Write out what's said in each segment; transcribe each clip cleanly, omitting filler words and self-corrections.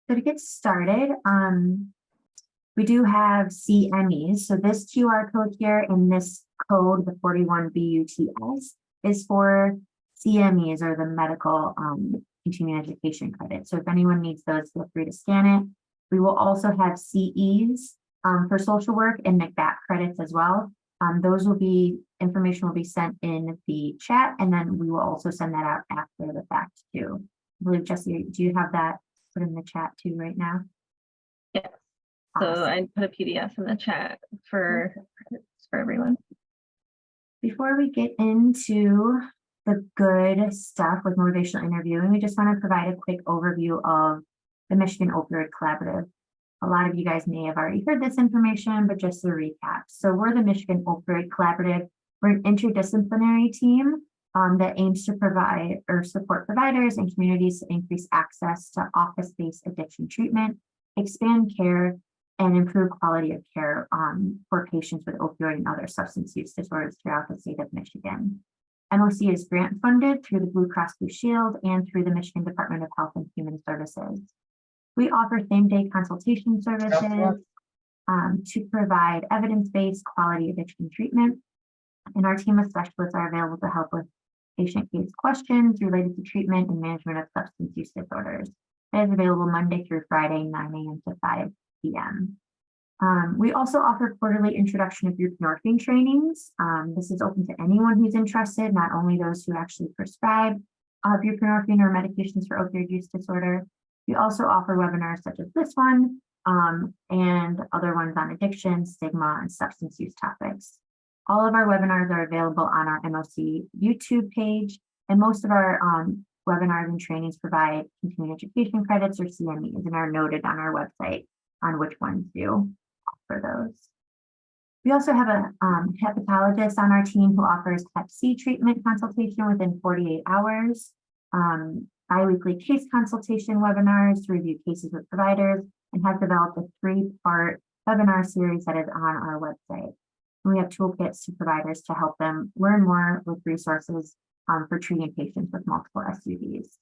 So to get started, we do have CMEs. So this QR code here and this code, the 41BUTS, is for CMEs, or the medical continuing education credit. So if anyone needs those, feel free to scan it. We will also have CEs for social work and McBack credits as well. Those will be, information will be sent in the chat, and then we will also send that out after the fact too. I believe, Jesse, do you have that put in the chat too right now? Yes. So Awesome. I put a PDF in the chat for everyone. Before we get into the good stuff with motivational interviewing, we just want to provide a quick overview of the Michigan Opioid Collaborative. A lot of you guys may have already heard this information, but just to recap. So we're the Michigan Opioid Collaborative. We're an interdisciplinary team that aims to provide or support providers and communities to increase access to office-based addiction treatment, expand care, and improve quality of care for patients with opioid and other substance use disorders throughout the state of Michigan. MOC is grant funded through the Blue Cross Blue Shield and through the Michigan Department of Health and Human Services. We offer same-day consultation services to provide evidence-based quality addiction treatment. And our team of specialists are available to help with patient case questions related to treatment and management of substance use disorders. It is available Monday through Friday, 9 a.m. to 5 p.m. We also offer quarterly introduction of buprenorphine trainings. This is open to anyone who's interested, not only those who actually prescribe buprenorphine or medications for opioid use disorder. We also offer webinars such as this one and other ones on addiction, stigma, and substance use topics. All of our webinars are available on our MOC YouTube page, and most of our webinars and trainings provide continuing education credits or CMEs and are noted on our website on which ones do offer those. We also have a hepatologist on our team who offers Hep C treatment consultation within 48 hours, biweekly case consultation webinars to review cases with providers, and has developed a 3-part webinar series that is on our website. And we have toolkits to providers to help them learn more with resources for treating patients with multiple SUDs.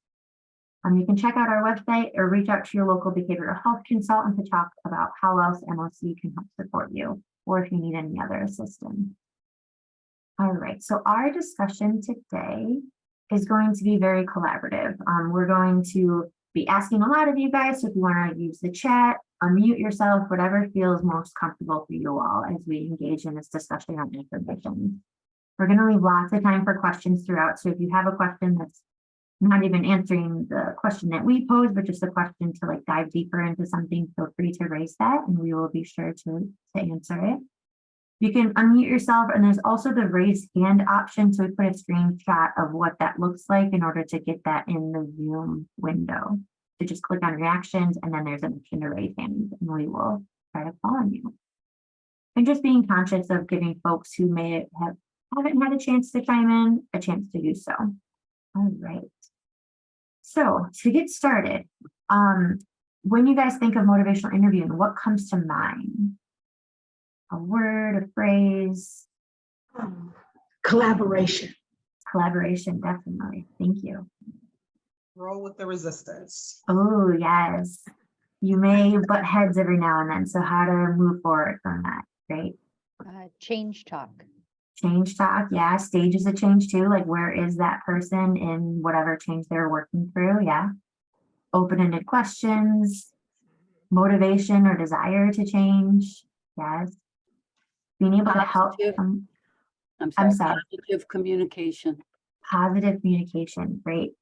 You can check out our website or reach out to your local behavioral health consultant to talk about how else MOC can help support you, or if you need any other assistance. All right, so our discussion today is going to be very collaborative. We're going to be asking a lot of you guys, so if you want to use the chat, unmute yourself, whatever feels most comfortable for you all as we engage in this discussion on information. We're going to leave lots of time for questions throughout, so if you have a question that's not even answering the question that we pose, but just a question to like dive deeper into something, feel free to raise that and we will be sure to answer it. You can unmute yourself, and there's also the raise hand option. So we put a screenshot of what that looks like in order to get that in the Zoom window. So just click on reactions, and then there's an option to raise hands, and we will try to call on you. And just being conscious of giving folks who haven't had a chance to chime in a chance to do so. All right. So to get started, when you guys think of motivational interviewing, what comes to mind? A word, a phrase? Collaboration. Collaboration, definitely. Thank you. Roll with the resistance. Oh, yes. You may butt heads every now and then. So how to move forward from that, right? Change talk. Change talk, yeah. Stages of change too. Like, where is that person in whatever change they're working through? Yeah. Open-ended questions, motivation or desire to change. Yes. Being able to help. I'm sorry. Positive communication. Positive communication. Great.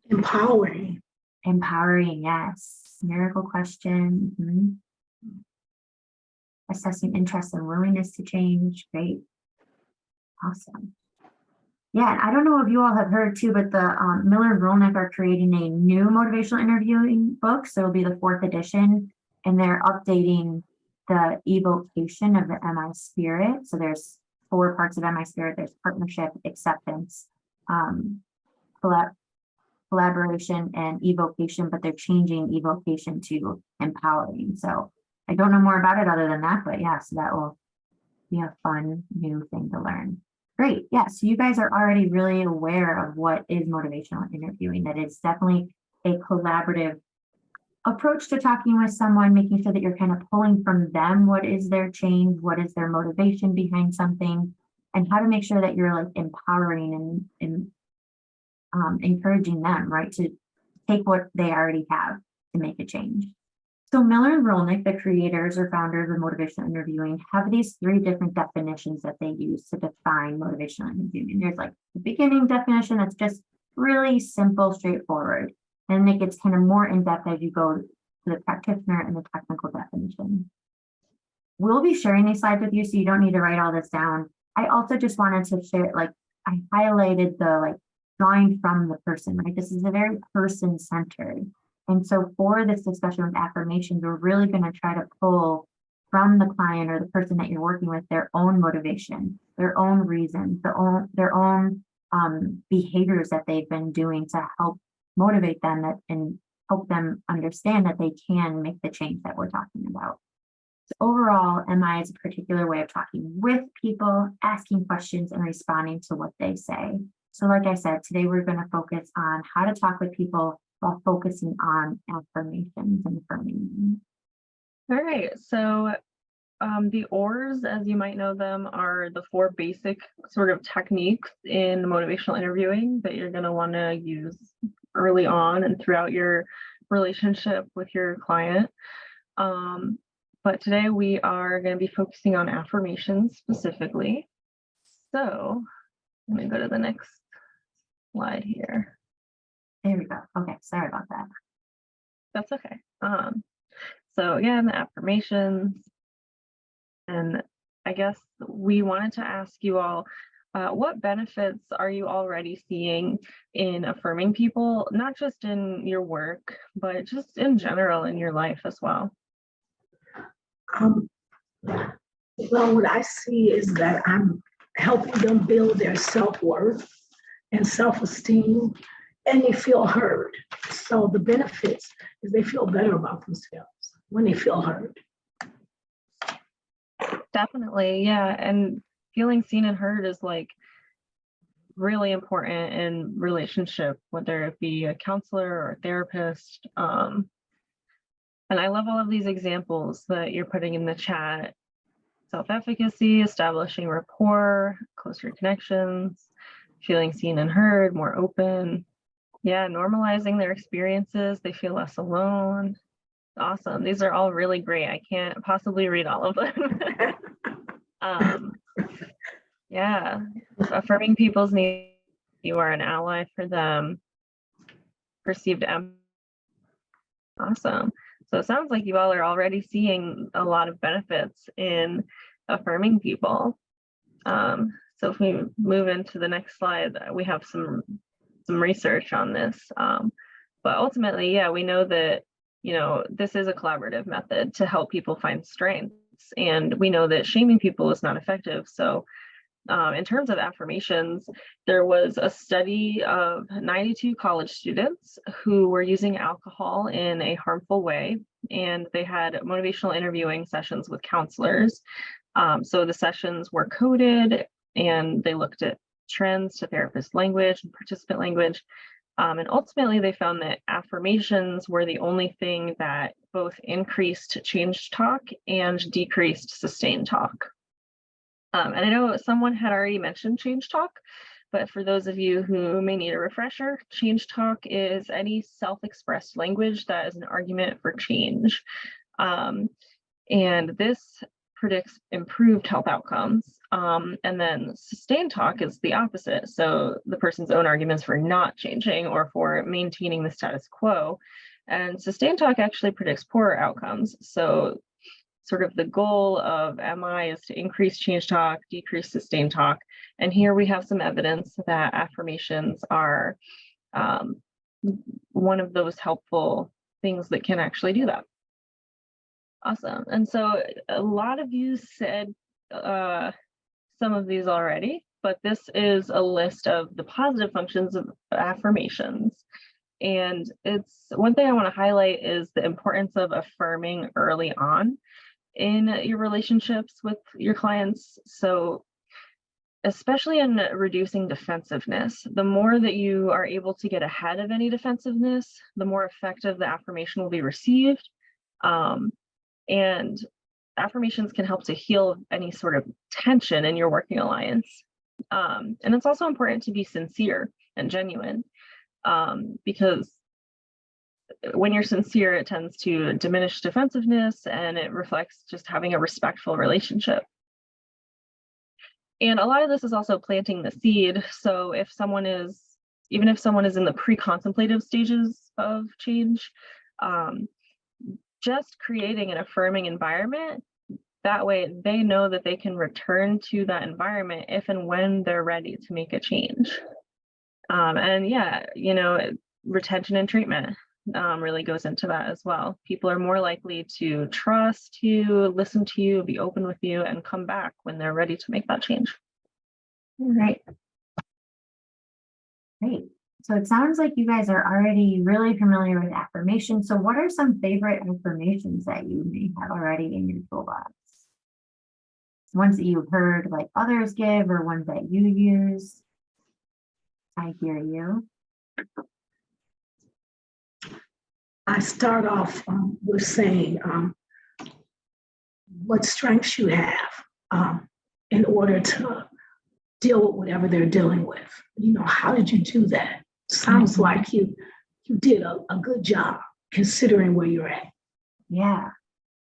Empowering. Empowering. Yes. Miracle question. Mm-hmm. Assessing interest and willingness to change. Great. Awesome. Yeah, and I don't know if you all have heard too, but the Miller Rolnick are creating a new motivational interviewing book. So it'll be the 4th edition, and they're updating the evocation of the MI spirit. So there's 4 parts of MI spirit. There's partnership, acceptance, collaboration, and evocation, but they're changing evocation to empowering. So I don't know more about it other than that, but yeah, so that will be a fun new thing to learn. Great. Yeah, so you guys are already really aware of what is motivational interviewing. That it's definitely a collaborative approach to talking with someone, making sure that you're kind of pulling from them, what is their change, what is their motivation behind something, and how to make sure that you're like empowering and encouraging them, right, to take what they already have to make a change. So Miller and Rolnick, the creators or founders of motivational interviewing, have these 3 different definitions that they use to define motivational interviewing. There's like the beginning definition that's just really simple, straightforward. And it gets kind of more in depth as you go to the practitioner and the technical definition. We'll be sharing these slides with you, so you don't need to write all this down. I also just wanted to share, like, I highlighted the like drawing from the person, right? This is a very person-centered. And so for this discussion with affirmations, we're really going to try to pull from the client or the person that you're working with their own motivation, their own reasons, their own behaviors that they've been doing to help motivate them and help them understand that they can make the change that we're talking about. So overall, MI is a particular way of talking with people, asking questions and responding to what they say. So like I said, today we're going to focus on how to talk with people while focusing on affirmations and affirming. All right, so the ORs, as you might know them, are the 4 basic sort of techniques in motivational interviewing that you're going to want to use early on and throughout your relationship with your client. But today we are going to be focusing on affirmations specifically. So let me go to the next slide here. There we go. Okay, sorry about that. That's okay. So again, the affirmations, and I guess we wanted to ask you all, what benefits are you already seeing in affirming people, not just in your work, but just in general in your life as well? Well, what I see is that I'm helping them build their self-worth and self-esteem, and they feel heard. So the benefits is they feel better about themselves when they feel heard. Definitely, yeah. And feeling seen and heard is like really important in relationship, whether it be a counselor or a therapist. And I love all of these examples that you're putting in the chat. Self-efficacy, establishing rapport, closer connections, feeling seen and heard, more open. Yeah, normalizing their experiences. They feel less alone. Awesome. These are all really great. I can't possibly read all of them. Yeah, affirming people's needs. You are an ally for them. Perceived empathy. Awesome. So it sounds like you all are already seeing a lot of benefits in affirming people. So if we move into the next slide, we have some research on this. But ultimately, yeah, we know that, this is a collaborative method to help people find strengths. And we know that shaming people is not effective. So in terms of affirmations, there was a study of 92 college students who were using alcohol in a harmful way, and they had motivational interviewing sessions with counselors. So the sessions were coded, and they looked at trends to therapist language and participant language. And ultimately, they found that affirmations were the only thing that both increased change talk and decreased sustained talk. And I know someone had already mentioned change talk, but for those of you who may need a refresher, change talk is any self-expressed language that is an argument for change. And this predicts improved health outcomes. And then sustained talk is the opposite. So the person's own arguments for not changing or for maintaining the status quo. And sustained talk actually predicts poorer outcomes. So sort of the goal of MI is to increase change talk, decrease sustained talk. And here we have some evidence that affirmations are one of those helpful things that can actually do that. Awesome. And so a lot of you said some of these already, but this is a list of the positive functions of affirmations. And it's one thing I want to highlight is the importance of affirming early on in your relationships with your clients. So especially in reducing defensiveness. The more that you are able to get ahead of any defensiveness, the more effective the affirmation will be received. And affirmations can help to heal any sort of tension in your working alliance. And it's also important to be sincere and genuine, because when you're sincere, it tends to diminish defensiveness, and it reflects just having a respectful relationship. And a lot of this is also planting the seed. So even if someone is in the pre-contemplative stages of change, just creating an affirming environment, that way they know that they can return to that environment if and when they're ready to make a change. And yeah, retention and treatment really goes into that as well. People are more likely to trust you, listen to you, be open with you, and come back when they're ready to make that change. All right. Great. So it sounds like you guys are already really familiar with affirmations. So what are some favorite affirmations that you may have already in your toolbox? Ones that you've heard like others give, or ones that you use? I hear you. I start off with saying what strengths you have in order to deal with whatever they're dealing with. How did you do that? Sounds like you did a good job considering where you're at. Yeah.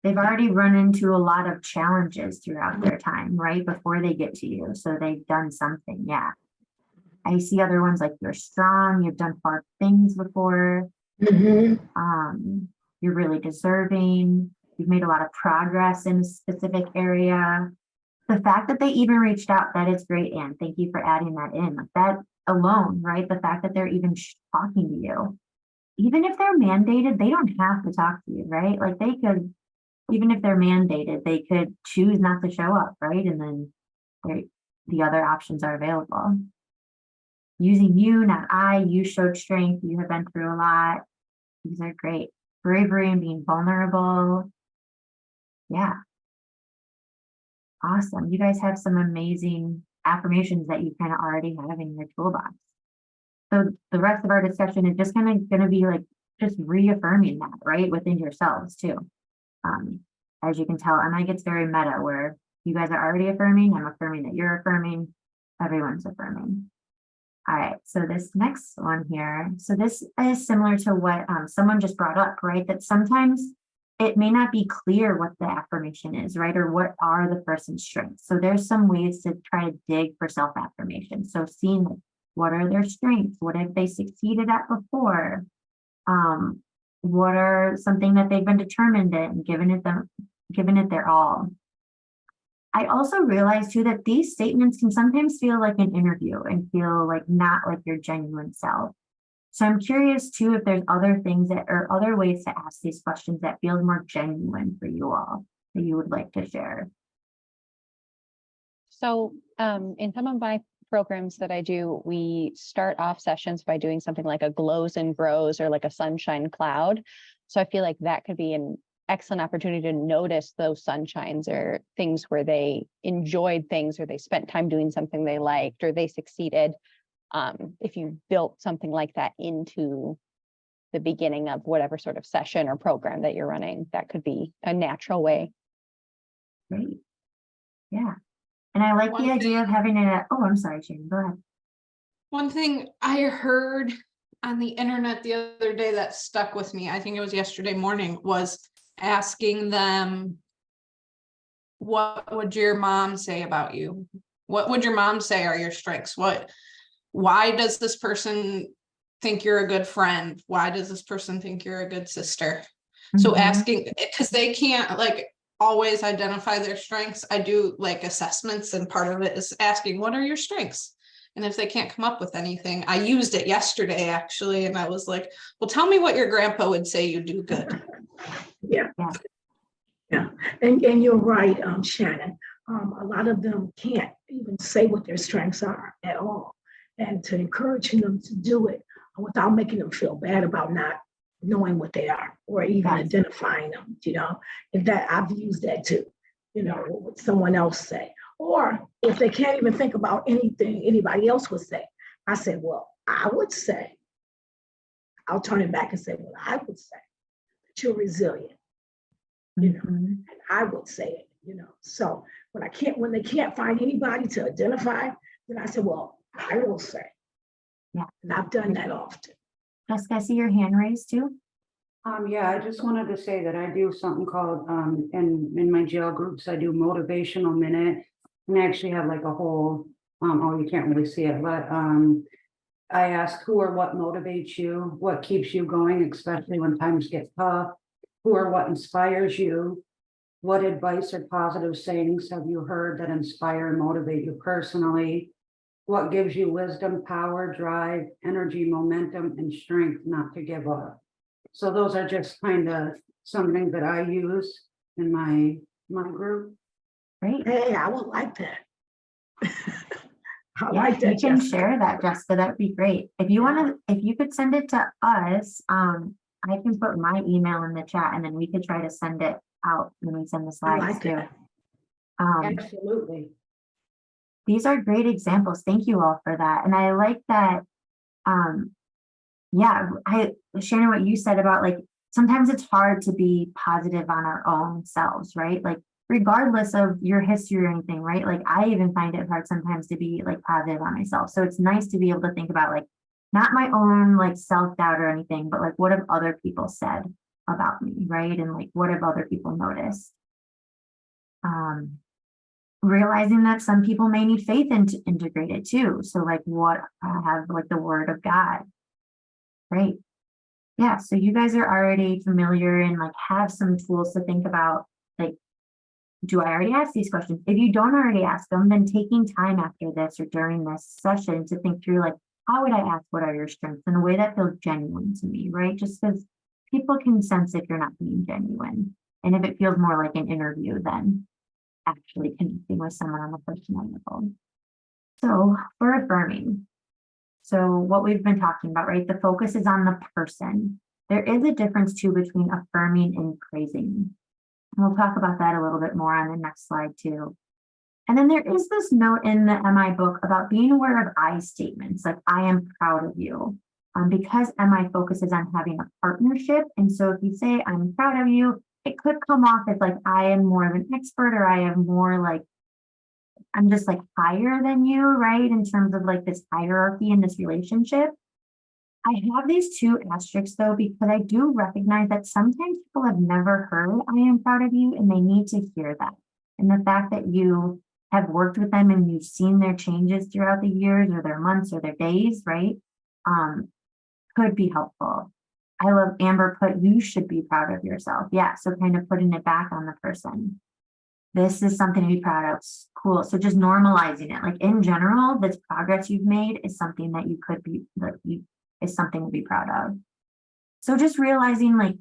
They've already run into a lot of challenges throughout their time, right? Before they get to you. So they've done something. Yeah. I see other ones like you're strong. You've done hard things before. Mm-hmm. You're really deserving. You've made a lot of progress in a specific area. The fact that they even reached out, that is great, Anne. Thank you for adding that in. Like that alone, right? The fact that they're even talking to you. Even if they're mandated, they don't have to talk to you, right? Like they could, even if they're mandated, they could choose not to show up, right? And then the other options are available. Using you, not I. You showed strength. You have been through a lot. These are great. Bravery and being vulnerable. Yeah. Awesome. You guys have some amazing affirmations that you kind of already have in your toolbox. So the rest of our discussion is just kind of going to be like just reaffirming that, right, within yourselves too. As you can tell, Emma gets very meta where you guys are already affirming. I'm affirming that you're affirming. Everyone's affirming. All right, so this next one here. So this is similar to what someone just brought up, right? That sometimes it may not be clear what the affirmation is, right? Or what are the person's strengths. So there's some ways to try to dig for self-affirmation. So seeing what are their strengths? What have they succeeded at before? What are something that they've been determined in, given it their all. I also realized too that these statements can sometimes feel like an interview and feel like not like your genuine self. So I'm curious too if there's other things that or other ways to ask these questions that feel more genuine for you all that you would like to share. So in some of my programs that I do, we start off sessions by doing something like a glows and grows or like a sunshine cloud. So I feel like that could be an excellent opportunity to notice those sunshines or things where they enjoyed things or they spent time doing something they liked or they succeeded. If you built something like that into the beginning of whatever sort of session or program that you're running, that could be a natural way. Great. Yeah. And I like the idea of having it. Oh, I'm sorry, Shane, go ahead. One thing I heard on the internet the other day that stuck with me, I think it was yesterday morning, was asking them, what would your mom say about you? What would your mom say are your strengths? Why does this person think you're a good friend? Why does this person think you're a good sister? So asking, because they can't like always identify their strengths. I do like assessments, and part of it is asking, what are your strengths? And if they can't come up with anything, I used it yesterday actually, and I was like, well, tell me what your grandpa would say you do good. Yeah. And you're right, Shannon. A lot of them can't even say what their strengths are at all. And to encouraging them to do it without making them feel bad about not knowing what they are or even identifying them, and that I've used that too, what would someone else say? Or if they can't even think about anything anybody else would say, I said, well, I would say, I'll turn it back and say, well, I would say that you're resilient. You know, Mhm. and I would say it, So when they can't find anybody to identify, then I said, well, I will say. Yeah. And I've done that often. Jessica, I see your hand raised too. Yeah, I just wanted to say that I do something called, in my jail groups, I do motivational minute. And I actually have like a whole, oh, you can't really see it, but, I ask who or what motivates you, what keeps you going, especially when times get tough, who or what inspires you, what advice or positive sayings have you heard that inspire and motivate you personally, what gives you wisdom, power, drive, energy, momentum, and strength not to give up. So those are just kind of something that I use in my group. Great. Hey, I would like that. I Yeah, like if you that, can Jessica. share that, Jessica, that'd be great. If you if you could send it to us, I can put my email in the chat and then we could try to send it out when we send the I slides like too. that. Absolutely. These are great examples. Thank you all for that. And I like that. Yeah, Shannon, what you said about like, sometimes it's hard to be positive on our own selves, right? Like, regardless of your history or anything, right? Like, I even find it hard sometimes to be like positive on myself. So it's nice to be able to think about like, not my own like self-doubt or anything, but like, what have other people said about me, right? And like, what have other people noticed? Realizing that some people may need faith integrated too. So like, what I have like the word of God. Right. Yeah. So you guys are already familiar and like have some tools to think about, like, do I already ask these questions? If you don't already ask them, then taking time after this or during this session to think through, like, how would I ask what are your strengths in a way that feels genuine to me, right? Just because people can sense if you're not being genuine. And if it feels more like an interview than actually connecting with someone on a personal level. So for affirming. So what we've been talking about, right? The focus is on the person. There is a difference too between affirming and praising. And we'll talk about that a little bit more on the next slide too. And then there is this note in the MI book about being aware of I statements, like I am proud of you. Because MI focuses on having a partnership. And so if you say I'm proud of you, it could come off as like I am more of an expert or I am more like I'm just like higher than you, right? In terms of like this hierarchy in this relationship. I have these two asterisks though, because I do recognize that sometimes people have never heard I am proud of you and they need to hear that. And the fact that you have worked with them and you've seen their changes throughout the years or their months or their days, right? Could be helpful. I love Amber put, you should be proud of yourself. Yeah, so kind of putting it back on the person. This is something to be proud of. Cool. So just normalizing it. Like in general, this progress you've made is something that you could be, that you is something to be proud of. So just realizing like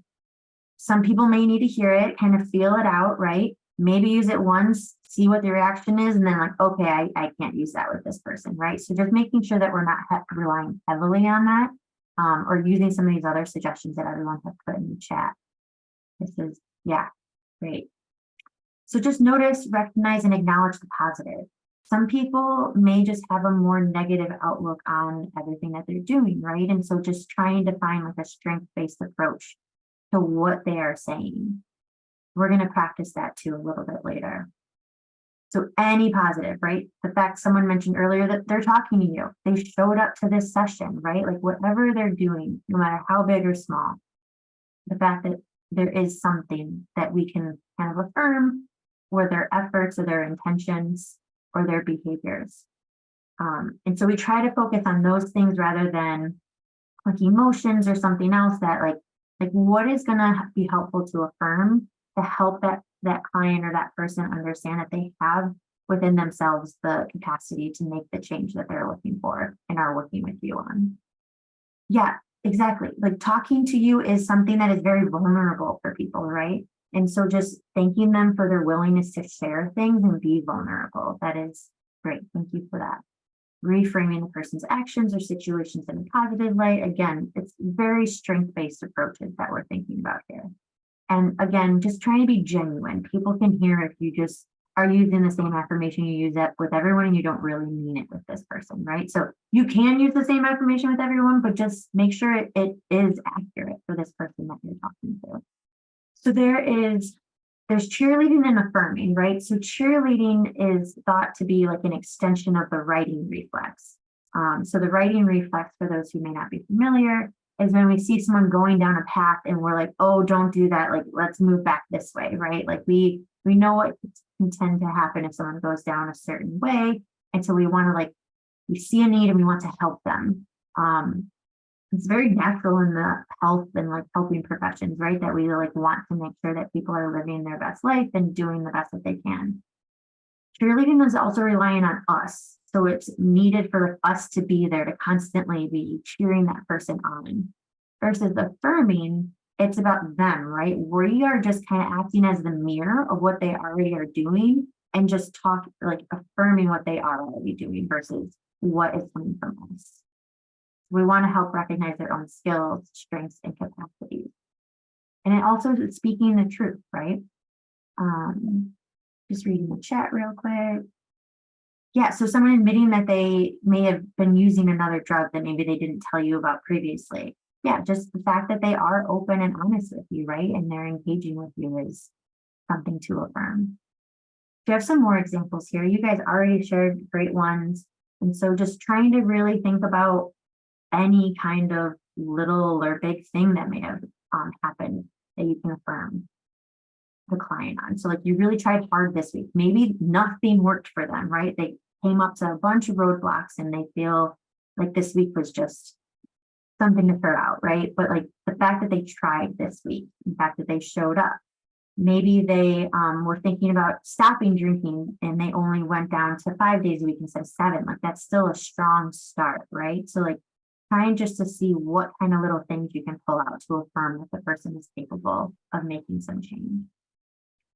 some people may need to hear it, kind of feel it out, right? Maybe use it once, see what the reaction is, and then like, okay, I can't use that with this person, right? So just making sure that we're not relying heavily on that, or using some of these other suggestions that everyone has put in the chat. This is, yeah, great. So just notice, recognize, and acknowledge the positive. Some people may just have a more negative outlook on everything that they're doing, right? And so just trying to find like a strength-based approach to what they are saying. We're going to practice that too a little bit later. So any positive, right? The fact someone mentioned earlier that they're talking to you, they showed up to this session, right? Like whatever they're doing, no matter how big or small, the fact that there is something that we can kind of affirm, or their efforts or their intentions or their behaviors. And so we try to focus on those things rather than like emotions or something else that like what is going to be helpful to affirm to help that client or that person understand that they have within themselves the capacity to make the change that they're looking for and are working with you on. Yeah, exactly. Like talking to you is something that is very vulnerable for people, right? And so just thanking them for their willingness to share things and be vulnerable. That is great. Thank you for that. Reframing the person's actions or situations in a positive light. Again, it's very strength-based approaches that we're thinking about here. And again, just trying to be genuine. People can hear if you just are using the same affirmation you use it with everyone and you don't really mean it with this person, right? So you can use the same affirmation with everyone, but just make sure it is accurate for this person that you're talking to. So there's cheerleading and affirming, right? So cheerleading is thought to be like an extension of the writing reflex. So the writing reflex, for those who may not be familiar, is when we see someone going down a path and we're like, oh, don't do that. Like, let's move back this way, right? Like we know what can tend to happen if someone goes down a certain way. And so we want to we see a need and we want to help them. It's very natural in the health and helping professions, right? That we want to make sure that people are living their best life and doing the best that they can. Cheerleading is also relying on us. So it's needed for us to be there to constantly be cheering that person on. Versus affirming, it's about them, right? We are just kind of acting as the mirror of what they already are doing and just affirming what they are already doing versus what is coming from us. We want to help recognize their own skills, strengths, and capacities. And it also is speaking the truth, right? Just reading the chat real quick. Yeah, so someone admitting that they may have been using another drug that maybe they didn't tell you about previously. Yeah, just the fact that they are open and honest with you, right? And they're engaging with you is something to affirm. We have some more examples here. You guys already shared great ones. And so just trying to really think about any kind of little or big thing that may have happened that you can affirm the client on. So you really tried hard this week. Maybe nothing worked for them, right? They came up to a bunch of roadblocks and they feel like this week was just something to throw out, right? But the fact that they tried this week, the fact that they showed up, maybe they were thinking about stopping drinking and they only went down to 5 days a week instead of 7. That's still a strong start, right? So trying just to see what kind of little things you can pull out to affirm that the person is capable of making some change.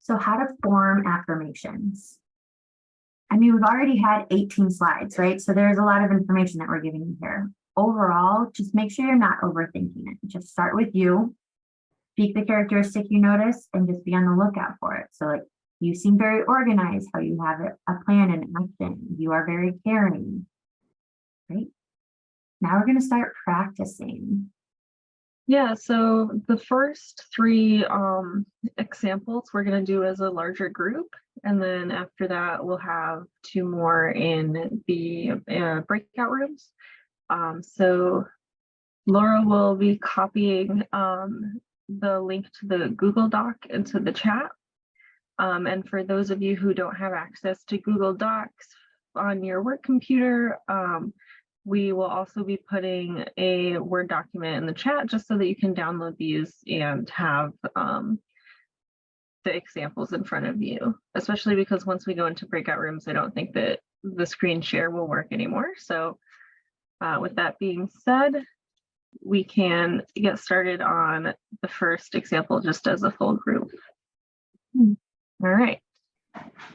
So how to form affirmations. I mean, we've already had 18 slides, right? So there's a lot of information that we're giving you here. Overall, just make sure you're not overthinking it. Just start with you, speak the characteristic you notice, and just be on the lookout for it. So you seem very organized, how you have a plan and action. You are very caring, right? Now we're going to start practicing. Yeah, so the first 3 examples we're going to do as a larger group. And then after that, we'll have 2 more in the breakout rooms. So Laura will be copying the link to the Google Doc into the chat. And for those of you who don't have access to Google Docs on your work computer, we will also be putting a Word document in the chat just so that you can download these and have the examples in front of you, especially because once we go into breakout rooms, I don't think that the screen share will work anymore. So with that being said, we can get started on the first example just as a full group. All right.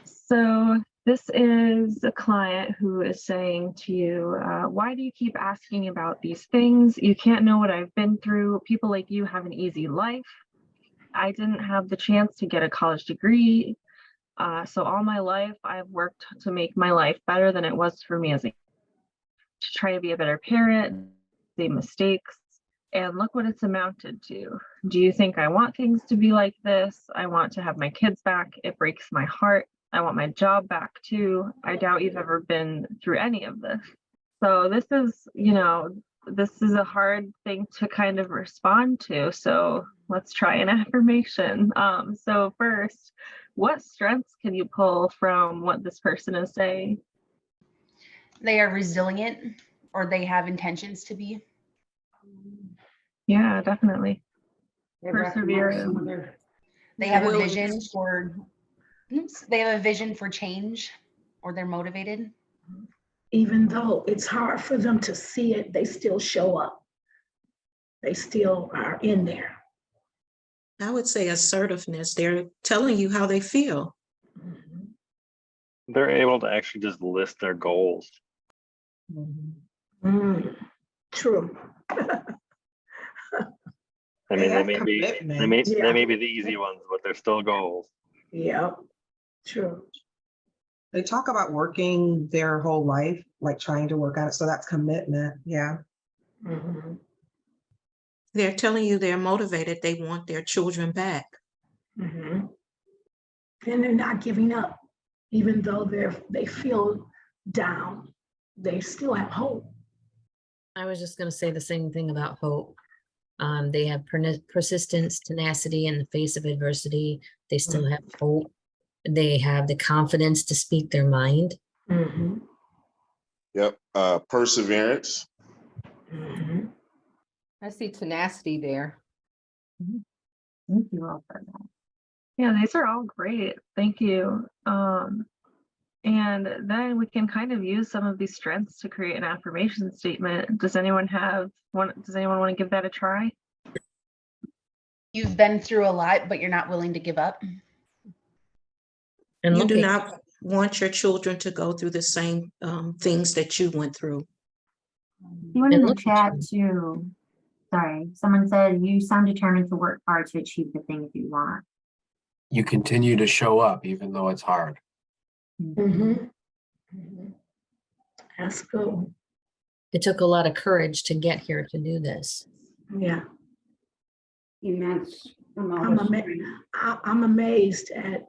So this is a client who is saying to you, why do you keep asking about these things? You can't know what I've been through. People like you have an easy life. I didn't have the chance to get a college degree. So all my life, I've worked to make my life better than it was for me to try to be a better parent, save mistakes, and look what it's amounted to. Do you think I want things to be like this? I want to have my kids back. It breaks my heart. I want my job back too. I doubt you've ever been through any of this. So this is, this is a hard thing to kind of respond to. So let's try an affirmation. So first, what strengths can you pull from what this person is saying? They are resilient, or they have intentions to be. Yeah, definitely. They recognize some of their- They have a Will- vision for, they have a vision for change, or they're motivated. Even though it's hard for them to see it, they still show up. They still are in there. I would say assertiveness. They're telling you how they feel. They're able to actually just list their goals. True. I mean, they have may be commitment. they may be the easy ones, but they're still goals. Yep. True. They talk about working their whole life, like trying to work on it. So that's commitment. Yeah. They're telling you they're motivated. They want their children back. And they're not giving up, even though they feel down. They still have hope. I was just going to say the same thing about hope. They have persistence, tenacity in the face of adversity. They still have hope. They have the confidence to speak their mind. Yep. Perseverance. I see tenacity there. Thank you all for that. Yeah, these are all great. Thank you. And then we can kind of use some of these strengths to create an affirmation statement. Does anyone want to give that a try? You've been through a lot, but you're not willing to give up. And You do look not want your children to go through the same things that you went through. You want in And the look at chat too. Sorry, someone said you sound determined to work hard to achieve the things you want. You continue to show up even though it's hard. That's good. it took a lot of courage to get here to do this. Yeah. Immense amount I'm, of ama- strength. I'm amazed at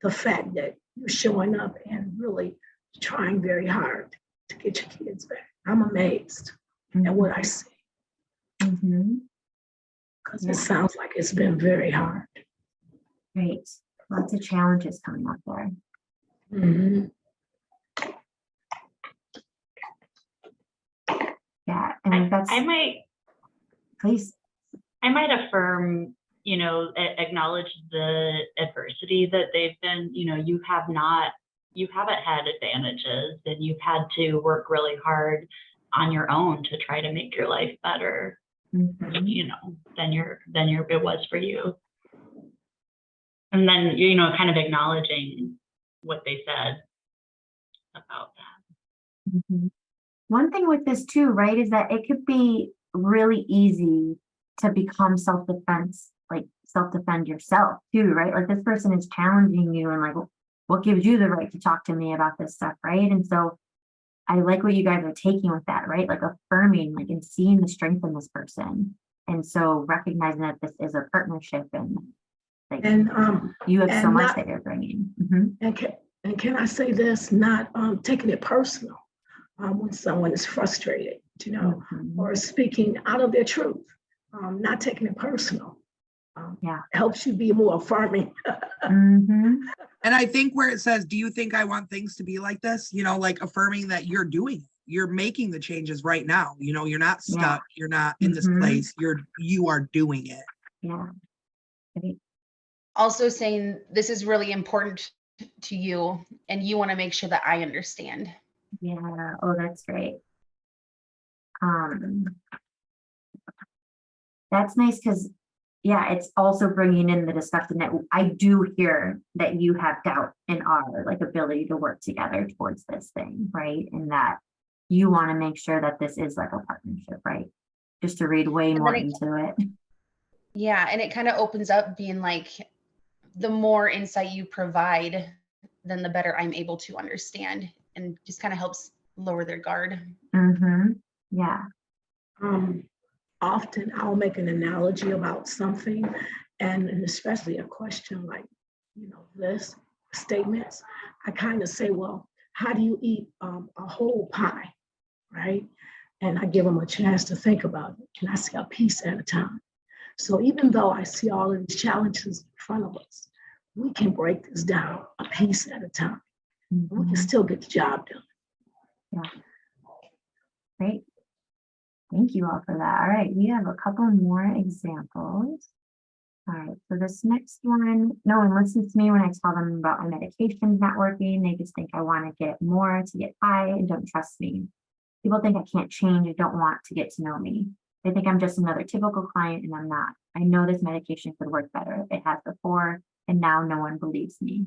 the fact that you're showing up and really trying very hard to get your kids back. I'm amazed at what I see. Because it sounds like it's been very hard. Great. Lots of challenges coming up there. Yeah, and that's. I might, please. I might affirm, acknowledge the adversity that they've been, you haven't had advantages and you've had to work really hard on your own to try to make your life better, than it was for you. And then, kind of acknowledging what they said about that. One thing with this too, right, is that it could be really easy to become self-defense, like self-defend yourself too, right? Like this person is challenging you and like, what gives you the right to talk to me about this stuff, right? And so I like what you guys are taking with that, right? Like affirming, like, and seeing the strength in this person. And so recognizing that this is a partnership and like, you have so much that you're bringing. And can I say this, not taking it personal when someone is frustrated, or speaking out of their truth, not taking it personal. Helps you be more affirming. And I think where it says, do you think I want things to be like this? Like affirming that you're doing it. You're making the changes right now. You're not stuck. You're not in this place. You are doing it. Yeah. Also saying this is really important to you and you want to make sure that I understand. Yeah. Oh, that's great. That's nice because, yeah, it's also bringing in the discussion that I do hear that you have doubt in our like ability to work together towards this thing, right? And that you want to make sure that this is like a partnership, right? Just to read way more into it. Yeah, and it kind of opens up being like, the more insight you provide, then the better I'm able to understand, and just kind of helps lower their guard. Yeah. Often I'll make an analogy about something, and especially a question like, this statements. I kind of say, well, how do you eat a whole pie, right? And I give them a chance to think about it, and I say a piece at a time. So even though I see all of these challenges in front of us, we can break this down a piece at a time. We can still get the job done. Yeah. Great. Thank you all for that. All right, we have a couple more examples. All right, so this next one, no one listens to me when I tell them about my medications not working. They just think I want to get more to get high and don't trust me. People think I can't change and don't want to get to know me. They think I'm just another typical client and I'm not. I know this medication could work better. It has before, and now no one believes me.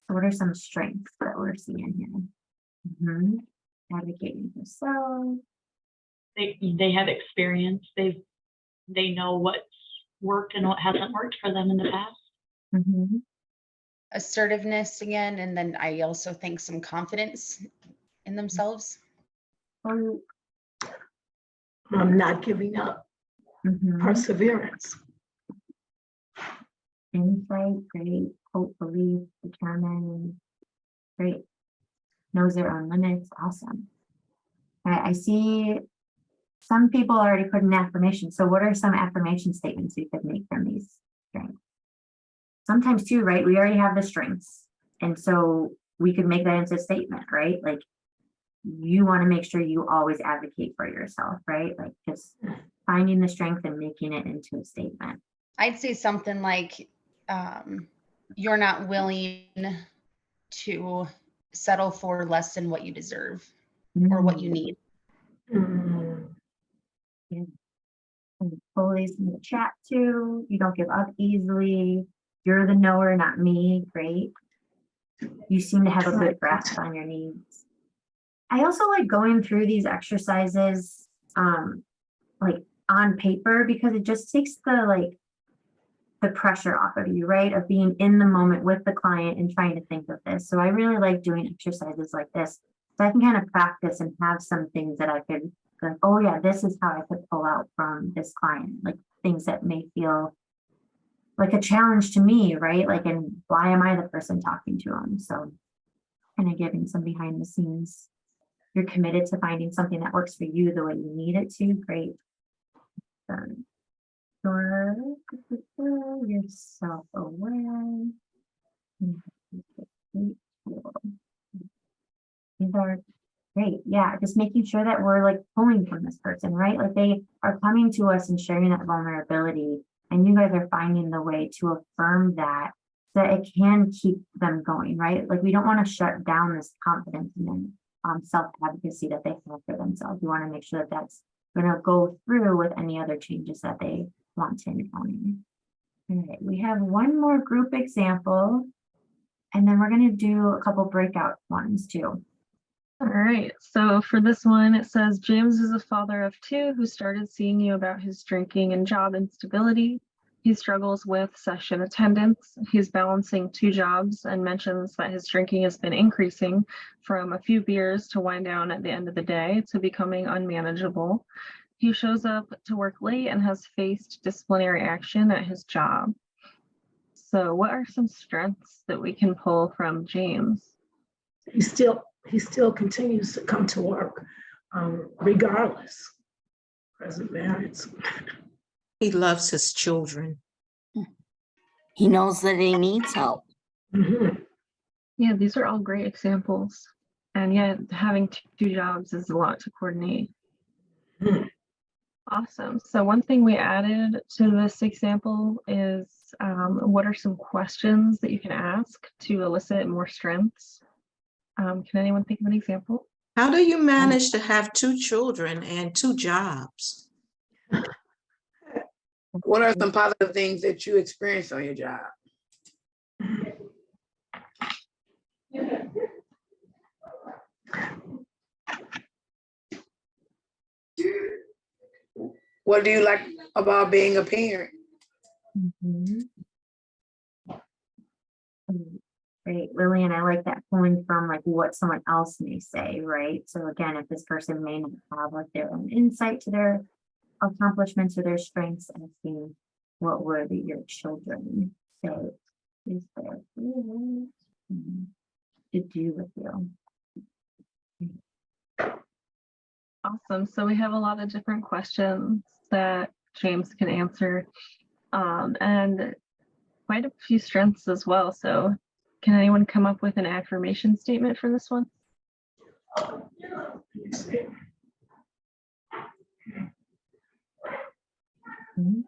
So what are some strengths that we're seeing here? Advocating for self. They have experience. They know what's worked and what hasn't worked for them in the past. assertiveness again, and then I also think some confidence in themselves. Oh, I'm not giving up. mhm. Perseverance. Insight, great. Hope, belief, determined, great. Knows their own limits, awesome. All right, I see some people already put in affirmations. So what are some affirmation statements we could make from these strengths? Sometimes too, right? We already have the strengths. And so we could make that into a statement, right? Like you want to make sure you always advocate for yourself, right? Like just finding the strength and making it into a statement. I'd say something like, you're not willing to settle for less than what you deserve or what you need. Mm. Yeah. And Foley's in the chat too. You don't give up easily. You're the knower, not me. Great. You seem to have a good grasp on your needs. I also like going through these exercises like on paper because it just takes the pressure off of you, right? Of being in the moment with the client and trying to think of this. So I really like doing exercises like this. So I can kind of practice and have some things that I could go, oh yeah, this is how I could pull out from this client, like things that may feel like a challenge to me, right? Like, and why am I the person talking to them? So kind of giving some behind the scenes. You're committed to finding something that works for you the way you need it to. Great. You're self-aware. These are great. Yeah, just making sure that we're like pulling from this person, right? Like they are coming to us and sharing that vulnerability, and you guys are finding the way to affirm that it can keep them going, right? Like we don't want to shut down this confidence and self-advocacy that they have for themselves. We want to make sure that that's going to go through with any other changes that they want to encounter. All right, we have one more group example, and then we're going to do a couple breakout ones too. All right, so for this one, it says, James is a father of two who started seeing you about his drinking and job instability. He struggles with session attendance. He's balancing two jobs and mentions that his drinking has been increasing from a few beers to wind down at the end of the day to becoming unmanageable. He shows up to work late and has faced disciplinary action at his job. So what are some strengths that we can pull from James? He still continues to come to work, regardless. Perseverance. He loves his children. He knows that he needs help. Mm-hmm. Yeah, these are all great examples. And yet having two jobs is a lot to coordinate. Mm-hmm. Awesome. So one thing we added to this example is what are some questions that you can ask to elicit more strengths? Can anyone think of an example? How do you manage to have two children and two jobs? What are some positive things that you experience on your job? What do you like about being a parent? Mm-hmm. Great, Lillian, I like that pulling from like what someone else may say, right? So again, if this person may not have like their own insight to their accomplishments or their strengths, asking what would your children say is there to do with you? Awesome. So we have a lot of different questions that James can answer, and quite a few strengths as well. So can anyone come up with an affirmation statement for this one? Mm-hmm.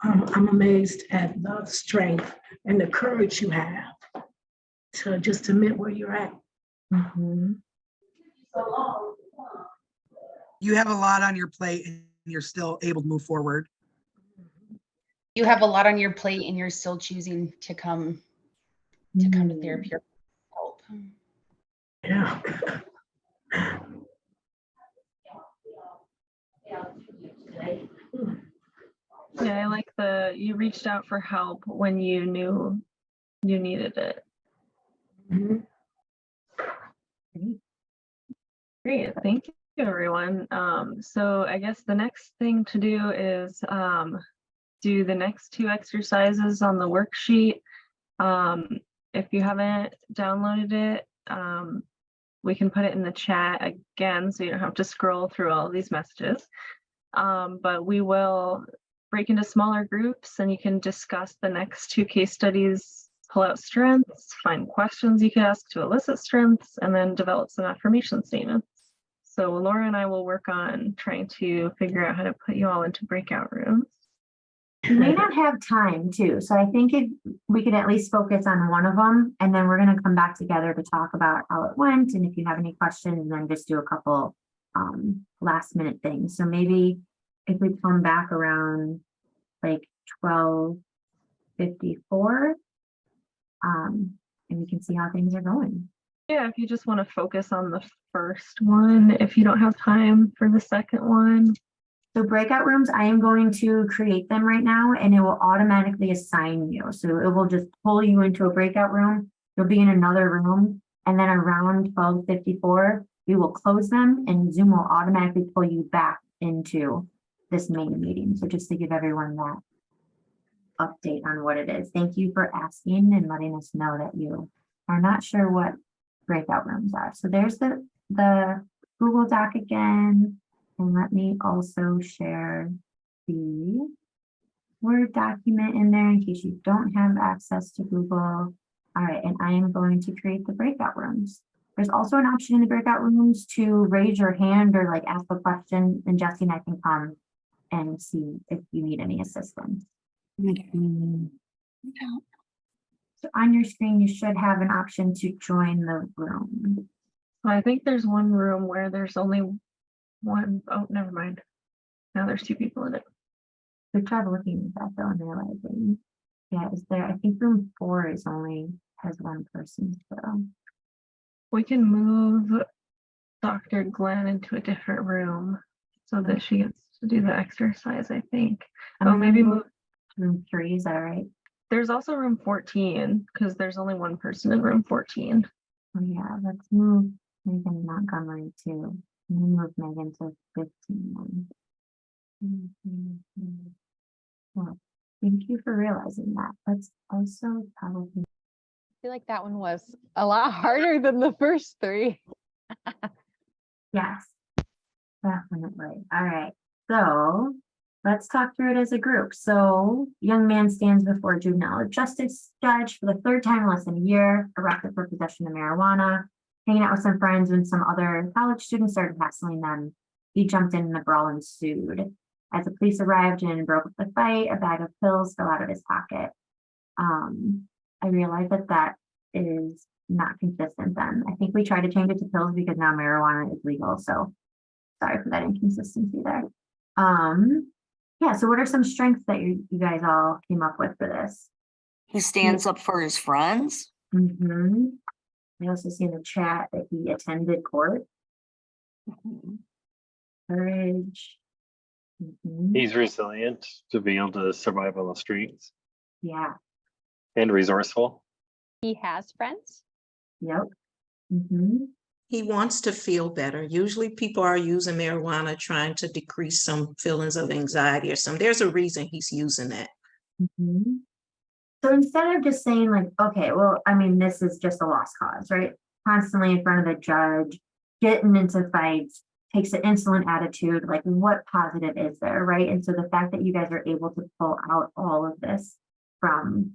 I'm amazed at the strength and the courage you have to just admit where you're at. Mm-hmm. You have a lot on your plate and you're still able to move forward. You have a lot on your plate and you're still choosing to come to therapy or help. Yeah. Yeah, I like you reached out for help when you knew you needed it. Mhm. Great, thank you, everyone. So I guess the next thing to do is do the next 2 exercises on the worksheet. If you haven't downloaded it, we can put it in the chat again, so you don't have to scroll through all of these messages. But we will break into smaller groups and you can discuss the next 2 case studies, pull out strengths, find questions you can ask to elicit strengths, and then develop some affirmation statements. So Laura and I will work on trying to figure out how to put you all into breakout rooms. You may not have time too, so I think if we could at least focus on one of them, and then we're going to come back together to talk about how it went, and if you have any questions, and then just do a couple last minute things. So maybe if we come back around like 12:54, and we can see how things are going. Yeah, if you just want to focus on the first one, if you don't have time for the second one. So breakout rooms, I am going to create them right now, and it will automatically assign you. So it will just pull you into a breakout room. You'll be in another room, and then around 12:54, we will close them, and Zoom will automatically pull you back into this main meeting. So just to give everyone that update on what it is. Thank you for asking and letting us know that you are not sure what breakout rooms are. So there's the Google Doc again. And let me also share the Word document in there in case you don't have access to Google. All right, and I am going to create the breakout rooms. There's also an option in the breakout rooms to raise your hand or like ask a question, and Jesse and I can come and see if you need any assistance. So on your screen, you should have an option to join the room. I think there's one room where there's only one. Oh, never mind. Now there's 2 people in it. We tried looking at that though and realizing, yeah, is there, I think room 4 is only has 1 person, so. We can move Dr. Glenn into a different room so that she gets to do the exercise, I think. Oh, maybe move room 3, is that right? There's also room 14 because there's only 1 person in room 14. Oh yeah, let's move Megan Montgomery too. Move Megan to 15. Well, thank you for realizing that. Let's also probably. I feel like that one was a lot harder than the first 3. Yes, definitely. All right. So let's talk through it as a group. So young man stands before a juvenile justice judge for the 3rd time in less than a year, arrested for possession of marijuana, hanging out with some friends when some other college students started hassling them. He jumped in and the brawl ensued. As the police arrived and broke up the fight, a bag of pills fell out of his pocket. I realized that that is not consistent then. I think we tried to change it to pills because now marijuana is legal. So sorry for that inconsistency there. Yeah, so what are some strengths that you guys all came up with for this? He stands up for his friends. I also see in the chat that he attended court. Courage. He's resilient to be able to survive on the streets. Yeah. And resourceful. He has friends. Yep. He wants to feel better. Usually people are using marijuana trying to decrease some feelings of anxiety or something. There's a reason he's using that. So instead of just saying like, okay, well, I mean, this is just a lost cause, right? Constantly in front of the judge, getting into fights, takes an insolent attitude, like what positive is there, right? And so the fact that you guys are able to pull out all of this from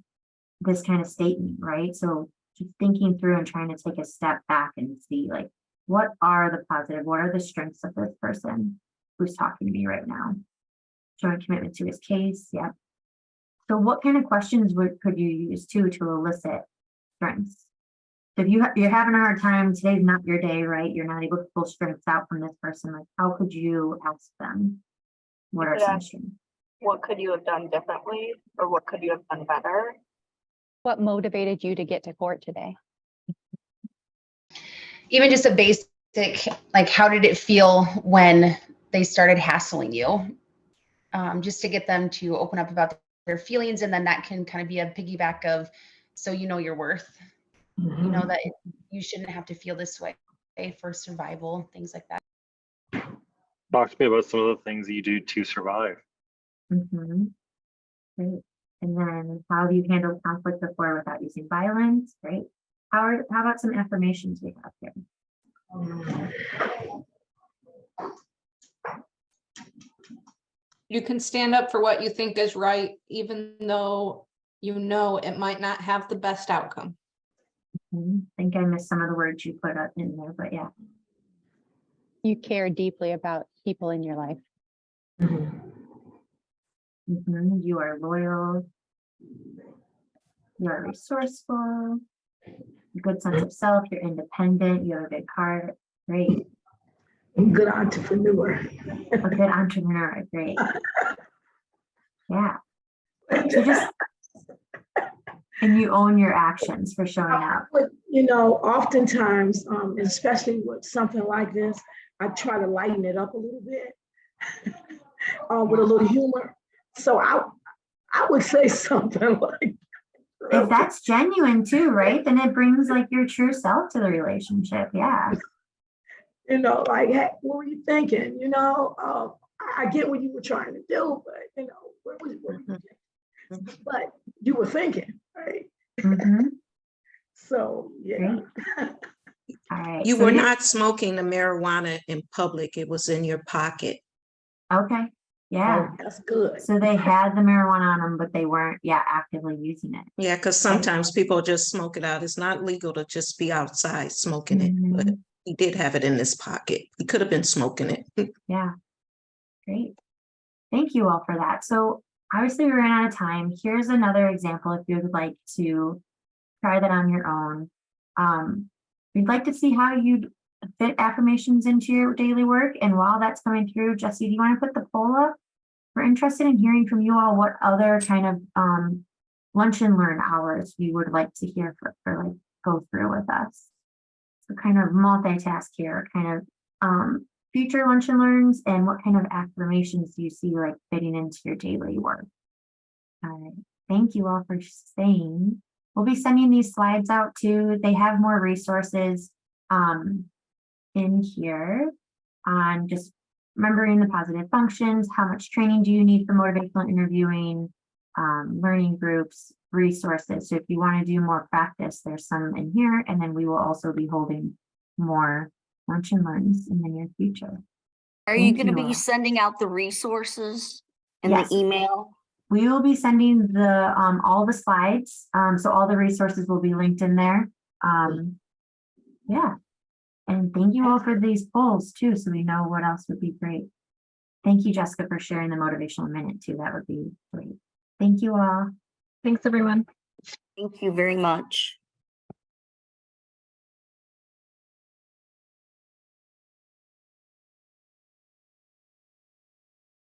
this kind of statement, right? So just thinking through and trying to take a step back and see like, what are the positive, what are the strengths of this person who's talking to me right now? Showing commitment to his case, yeah. So what kind of questions could you use to elicit strengths? So if you're having a hard time, today's not your day, right? You're not able to pull strengths out from this person. Like, how could you ask them? What are some strengths? What could you have done differently, or what could you have done better? What motivated you to get to court today? Even just a basic, like, how did it feel when they started hassling you? just to get them to open up about their feelings. And then that can kind of be a piggyback of, so you know your worth, you know that you shouldn't have to feel this way for survival, things like that. Talk to me about some of the things you do to survive. Great. And then how have you handled conflict before without using violence? Great. How about some affirmations we have here? You can stand up for what you think is right, even though you know it might not have the best outcome. I think I missed some of the words you put up in there, but yeah. You care deeply about people in your life. You are loyal. You are resourceful. Good sense of self. You're independent. You have a big heart. Great. Good entrepreneur. A good entrepreneur. Great. Yeah. So just, and you own your actions for showing up. But, you know, oftentimes, especially with something like this, I try to lighten it up a little bit with a little humor. So I would say something like, if that's genuine too, right? Then it brings like your true self to the relationship. Yeah. You know, like, hey, what were you thinking? You know, I get what you were trying to do, but you know, what were you thinking? But you were thinking, right? So yeah. All right. You were not smoking the marijuana in public. It was in your pocket. Okay. Yeah. Oh, that's good. So they had the marijuana on them, but they weren't, actively using it. Yeah, because sometimes people just smoke it out. It's not legal to just be outside smoking it, but he did have it in his pocket. He could have been smoking it. Yeah. Great. Thank you all for that. So obviously we ran out of time. Here's another example if you would like to try that on your own. We'd like to see how you'd fit affirmations into your daily work. And while that's coming through, Jesse, do you want to put the poll up? We're interested in hearing from you all what other kind of lunch and learn hours you would like to hear for like go through with us. So kind of multitask here, kind of future lunch and learns, and what kind of affirmations do you see like fitting into your daily work? All right. Thank you all for staying. We'll be sending these slides out too. They have more resources in here on just remembering the positive functions, how much training do you need for motivational interviewing, learning groups, resources. So if you want to do more practice, there's some in here, and then we will also be holding more lunch and learns in the near future. Are you going to be sending out the resources in the email? We will be sending the all the slides. So all the resources will be linked in there. Yeah. And thank you all for these polls too, so we know what else would be great. Thank you, Jessica, for sharing the motivational minute too. That would be great. Thank you all. Thanks, everyone. Thank you very much.